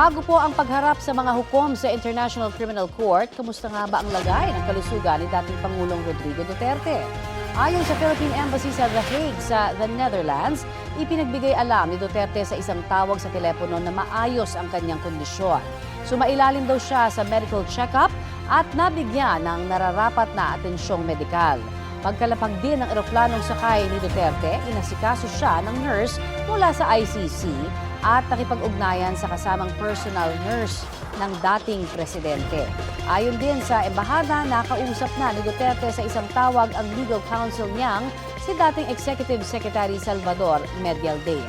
Bago po ang pagharap sa mga hukom sa International Criminal Court, kamusta nga ba ang lagay ng kalusugan ni dating Pangulong Rodrigo Duterte? Ayon sa Philippine Embassy sa The Hague sa The Netherlands, ipinagbigay alam ni Duterte sa isang tawag sa telepono na maayos ang kanyang kondisyon. Sumailalim daw siya sa medical check-up at nabigyan ng nararapat na atensyong medikal. Pagkalapag din ng eroplanong sakay ni Duterte, inasikaso siya ng nurse mula sa ICC at nakipag-ugnayan sa kasamang personal nurse ng dating presidente. Ayon din sa embahada, nakausap na ni Duterte sa isang tawag ang legal counsel niyang si dating Executive Secretary Salvador Medialdea.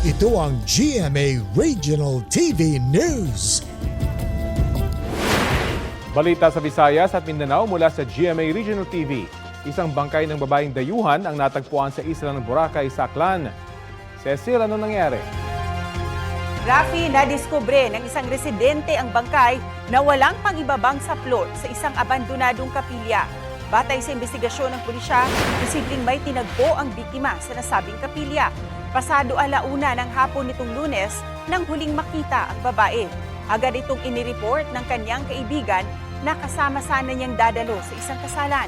Ito ang GMA Regional TV News. Balita sa Visayas at Mindanao mula sa GMA Regional TV. Isang bangkay ng babaeng dayuhan ang natagpuan sa isla ng Boracay sa Aklan. Cecil, ano nangyari? Rafi, nadiskubre ng isang residente ang bangkay na walang pang-ibabang saplot sa isang abandonadong kapilya. Batay sa investigasyon ng pulisya, posibleng may tinagpo ang biktima sa nasabing kapilya. Pasado 1:00 ng hapon nitong Lunes nang huling makita ang babae. Agad itong inireport ng kanyang kaibigan na kasama sana niyang dadalo sa isang kasalan.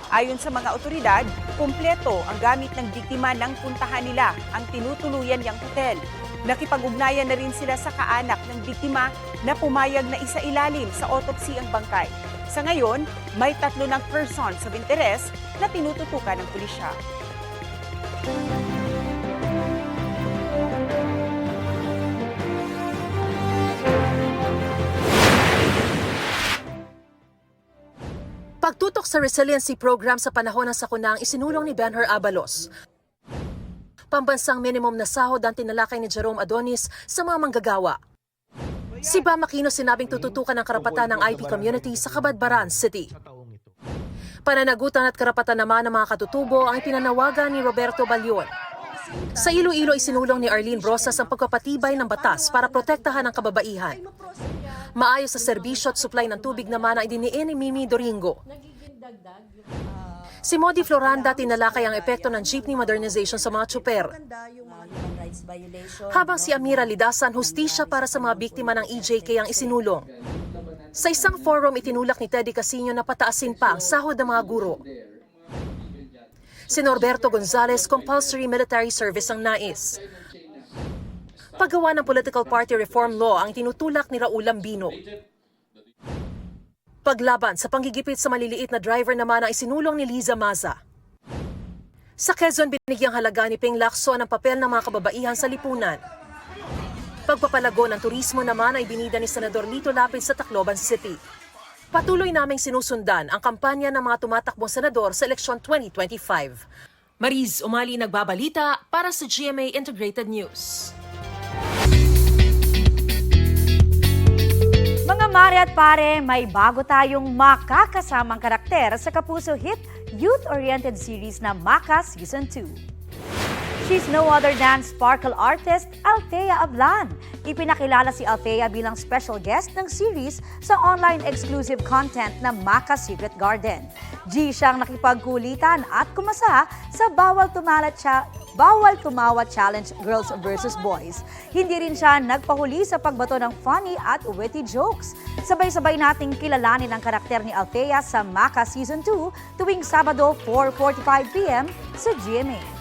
Ayon sa mga otoridad, kumpleto ang gamit ng biktima nang puntahan nila ang tinutuluyan niyang hotel. Nakipag-ugnayan na rin sila sa kaanak ng biktima na pumayag na isailalim sa autopsy ang bangkay. Sa ngayon, may 3 ng persons of interest na tinututukan ng pulisya. Pagtutok sa resiliency program sa panahon ng sakunang isinulong ni Benher Abalos. Pambansang minimum na sahod ang tinalakay ni Jerome Adonis sa mga manggagawa. Si Bam Aquino sinabing tututukan ang karapatan ng IP community sa Cabadbaran City. Pananagutan at karapatan naman ng mga katutubo ang ipinanawagan ni Roberto Balyon. Sa Iloilo isinulong ni Arlene Brosas ang pagpapatibay ng batas para protektahan ang kababaihan. Maayos sa serbisyo at supply ng tubig naman ang idiniin ni Mimi Doringo. Si Modi Floranda tinalakay ang epekto ng jeepney modernization sa mga tsuper. Habang si Amira Lidasan, hustisya para sa mga biktima ng EJK ang isinulong. Sa isang forum itinulak ni Teddy Casino na pataasin pa ang sahod ng mga guro. Si Norberto Gonzales, compulsory military service ang nais. Paggawa ng political party reform law ang tinutulak ni Raul Lambino. Paglaban sa panggigipit sa maliliit na driver naman ang isinulong ni Liza Maza. Sa Quezon, binigyang halaga ni Ping Lacson ang papel ng mga kababaihan sa lipunan. Pagpapalago ng turismo naman ay binida ni Senador Lito Lapid sa Tacloban City. Patuloy naming sinusundan ang kampanya ng mga tumatakbong senador sa eleksyon 2025. Mariz Umali nagbabalita para sa GMA Integrated News. Mga mare at pare, may bago tayong makakasamang karakter sa Kapuso hit youth-oriented series na Maka Season 2. She's no other than sparkle artist Althea Ablan. Ipinakilala si Althea bilang special guest ng series sa online exclusive content na Maka Secret Garden. G siyang nakipagkulitan at kumasa sa Bawal Tumawa Challenge Girls vs. Boys. Hindi rin siya nagpahuli sa pagbato ng funny at witty jokes. Sabay-sabay nating kilalanin ang karakter ni Althea sa Maka Season 2 tuwing Sabado 4:45 p.m. sa GMA.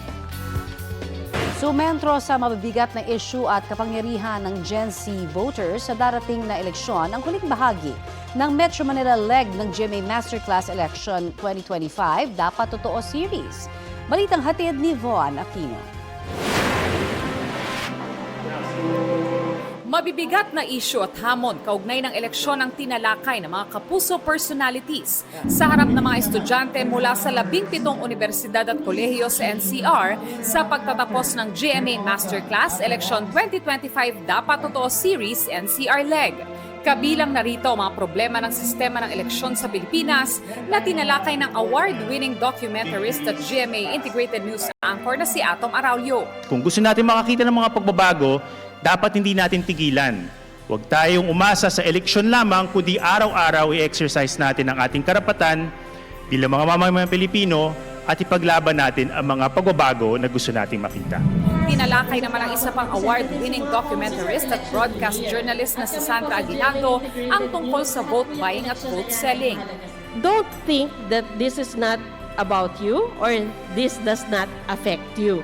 Sumentro sa mabibigat na issue at kapangyarihan ng Gen Z voters sa darating na eleksyon ang huling bahagi ng Metro Manila leg ng GMA Masterclass Election 2025 Dapat Totoo Series. Balitang hatid ni Von Aquino. Mabibigat na isyu at hamon kaugnay ng eleksyon ang tinalakay ng mga kapuso personalities sa harap ng mga estudyante mula sa 17 universidad at kolehiyo sa NCR sa pagtatapos ng GMA Masterclass Election 2025 Dapat Totoo Series NCR Leg. Kabilang narito ang mga problema ng sistema ng eleksyon sa Pilipinas na tinalakay ng award-winning documentarist at GMA Integrated News anchor na si Atom Araulio. Kung gusto natin makakita ng mga pagbabago, dapat hindi natin tigilan. Huwag tayong umasa sa eleksyon lamang, kundi araw-araw i-exercise natin ang ating karapatan bilang mga mamamayang Pilipino at ipaglaban natin ang mga pagbabago na gusto nating makita. Tinalakay naman ang isa pang award-winning documentarist at broadcast journalist na si Sandra Aguinaldo ang tungkol sa vote buying at vote selling. Don't think that this is not about you or this does not affect you.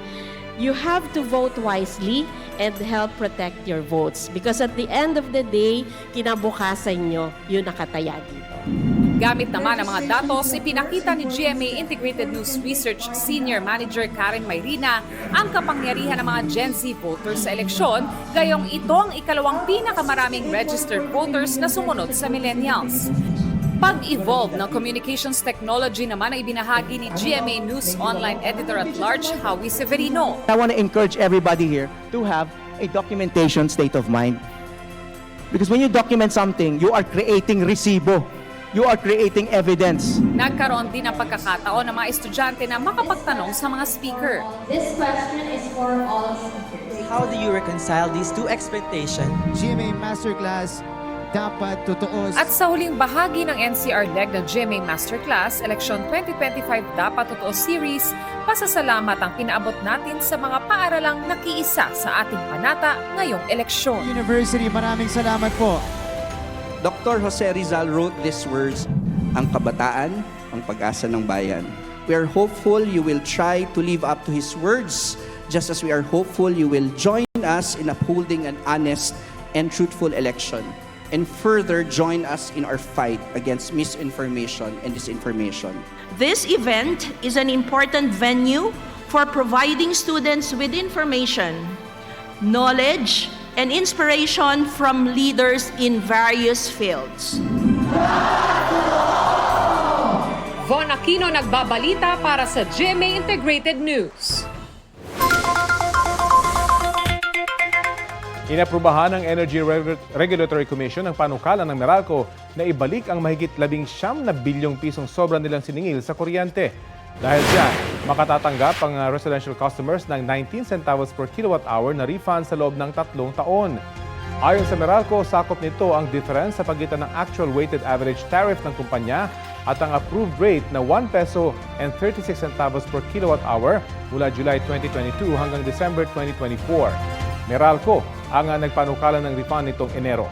You have to vote wisely and help protect your votes because at the end of the day, kinabukasan nyo yung nakataya dito. Gamit naman ang mga datos, ipinakita ni GMA Integrated News Research Senior Manager Karen Mayrina ang kapangyarihan ng mga Gen Z voters sa eleksyon, gayong ito ang ikalawang pinakamaraming registered voters na sumunod sa millennials. Pag-evolve ng communications technology naman ay ibinahagi ni GMA News Online Editor-at-Large Howie Severino. I want to encourage everybody here to have a documentation state of mind. Because when you document something, you are creating resibo. You are creating evidence. Nagkaroon din ng pagkakataon ng mga estudyante na makapagtanong sa mga speaker. This question is for all speakers. How do you reconcile these two expectations? GMA Masterclass, dapat totoo. At sa huling bahagi ng NCR leg ng GMA Masterclass, Election 2025 Dapat Totoo Series, pasasalamat ang pinaabot natin sa mga paaralang nakiisa sa ating panata ngayong eleksyon. University, maraming salamat po. Dr. Jose Rizal wrote these words, "Ang kabataan, ang pag-asa ng bayan." We are hopeful you will try to live up to his words, just as we are hopeful you will join us in upholding an honest and truthful election, and further join us in our fight against misinformation and disinformation. This event is an important venue for providing students with information, knowledge, and inspiration from leaders in various fields. Von Aquino nagbabalita para sa GMA Integrated News. Inaprubahan ng Energy Regulatory Commission ang panukala ng Meralco na ibalik ang mahigit 19 bilyong pisong sobra nilang siningil sa kuryente. Dahil dyan, makatatanggap ang residential customers ng 19 centavos per kilowatt-hour na refund sa loob ng 3 taon. Ayon sa Meralco, sakop nito ang difference sa pagitan ng actual weighted average tariff ng kumpanya at ang approved rate na 1 peso and 36 centavos per kilowatt-hour mula July 2022 hanggang December 2024. Meralco ang nagpanukala ng refund nitong Enero.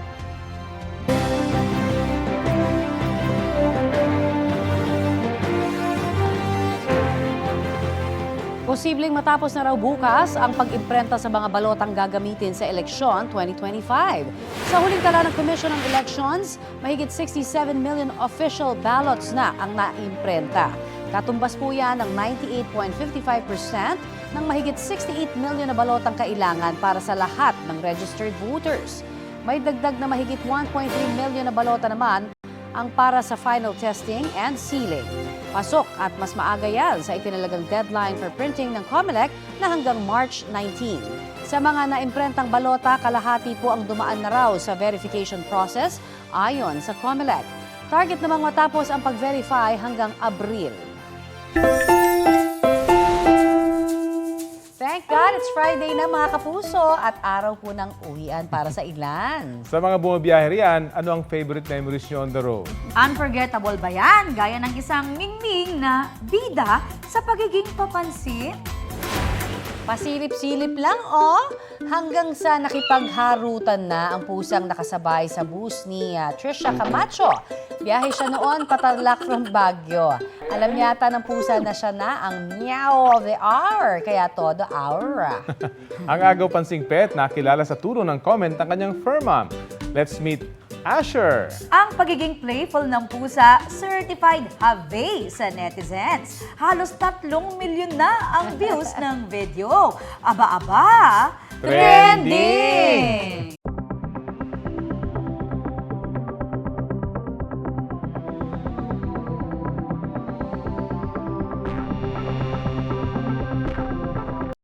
Posibleng matapos na raw bukas ang pag-imprenta sa mga balotang gagamitin sa eleksyon 2025. Sa huling tala ng Commission on Elections, mahigit 67 million official ballots na ang naimprenta. Katumbas po yan ng 98.55% ng mahigit 68 million na balotang kailangan para sa lahat ng registered voters. May dagdag na mahigit 1.3 million na balota naman ang para sa final testing and sealing. Pasok at mas maaga yan sa itinalagang deadline for printing ng COMELEC na hanggang March 19. Sa mga naimprentang balota, kalahati po ang dumaan na raw sa verification process ayon sa COMELEC. Target namang matapos ang pag-verify hanggang Abril. Thank God, it's Friday na mga kapuso at araw po ng uwian para sa ilan. Sa mga bumabiyahe riyan, ano ang favorite memories nyo on the road? Unforgettable ba yan? Gaya ng isang mingming na bida sa pagiging papansin? Pasilip-silip lang, hanggang sa nakipagharutan na ang pusang nakasabay sa bus ni Trisha Camacho. Biyahe siya noon patarlak from Baguio. Alam yata ng pusa na siya na ang meow of the hour, kaya todo hour. Ang agaw pansing pet nakilala sa turo ng comment ng kanyang fur mom. Let's meet Asher. Ang pagiging playful ng pusa, certified have sa netizens. Halos 3 milyon na ang views ng video. Aba-aba, trending!